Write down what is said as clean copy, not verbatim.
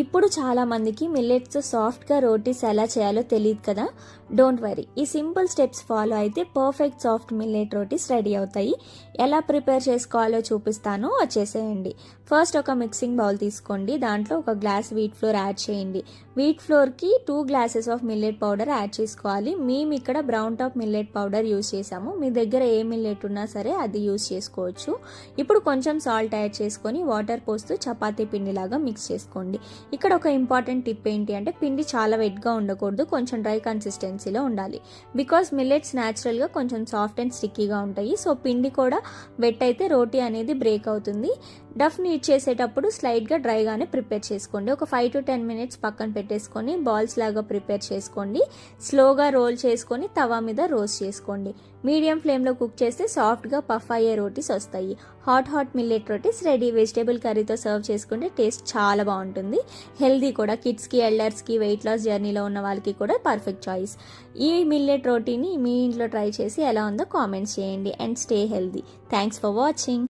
ఇప్పుడు చాలామందికి మిల్లెట్స్తో సాఫ్ట్గా రోటీస్ ఎలా చేయాలో తెలియదు కదా. డోంట్ వరీ, ఈ సింపుల్ స్టెప్స్ ఫాలో అయితే perfect soft millet rotis ready అవుతాయి. ఎలా ప్రిపేర్ చేసుకోవాలో చూపిస్తాను, వచ్చేసేయండి. ఫస్ట్ ఒక మిక్సింగ్ బౌల్ తీసుకోండి. దాంట్లో ఒక గ్లాస్ వీట్ ఫ్లోర్ యాడ్ చేయండి. వీట్ ఫ్లోర్కి 2 glasses of millet powder add చేసుకోవాలి. మేము ఇక్కడ brown top millet powder use చేసాము. మీ దగ్గర ఏ మిల్లెట్ ఉన్నా సరే అది యూస్ చేసుకోవచ్చు. ఇప్పుడు కొంచెం సాల్ట్ యాడ్ చేసుకొని వాటర్ పోస్తూ చపాతీ పిండిలాగా మిక్స్ చేసుకోండి. ఇక్కడ ఒక ఇంపార్టెంట్ టిప్ ఏంటి అంటే పిండి చాలా వెట్గా ఉండకూడదు, కొంచెం డ్రై కన్సిస్టెన్సీలో ఉండాలి. బికాస్ మిల్లెట్స్ న్యాచురల్గా కొంచెం సాఫ్ట్ అండ్ స్టిక్కీగా ఉంటాయి. సో పిండి కూడా వెట్ అయితే రోటీ అనేది బ్రేక్ అవుతుంది. డఫ్ నీట్ చేసేటప్పుడు స్లైట్గా డ్రైగానే ప్రిపేర్ చేసుకోండి. ఒక 5 to 10 minutes పక్కన పెట్టేసుకొని బాల్స్ లాగా ప్రిపేర్ చేసుకోండి. స్లోగా రోల్ చేసుకొని తవా మీద రోస్ట్ చేసుకోండి. మీడియం ఫ్లేమ్లో కుక్ చేస్తే సాఫ్ట్గా పఫ్ అయ్యే రోటీస్ వస్తాయి. Hot millet rotis ready. Vegetable కర్రీతో సర్వ్ చేసుకుంటే టేస్ట్ చాలా బాగుంటుంది. హెల్దీ కూడా, కిడ్స్కి, ఎల్డర్స్కి, వెయిట్ లాస్ జర్నీలో ఉన్న వాళ్ళకి కూడా పర్ఫెక్ట్ చాయిస్. ఈ మిల్లెట్ రోటీని మీ ఇంట్లో ట్రై చేసి ఎలా ఉందో కామెంట్స్ చేయండి. And stay healthy. Thanks for watching.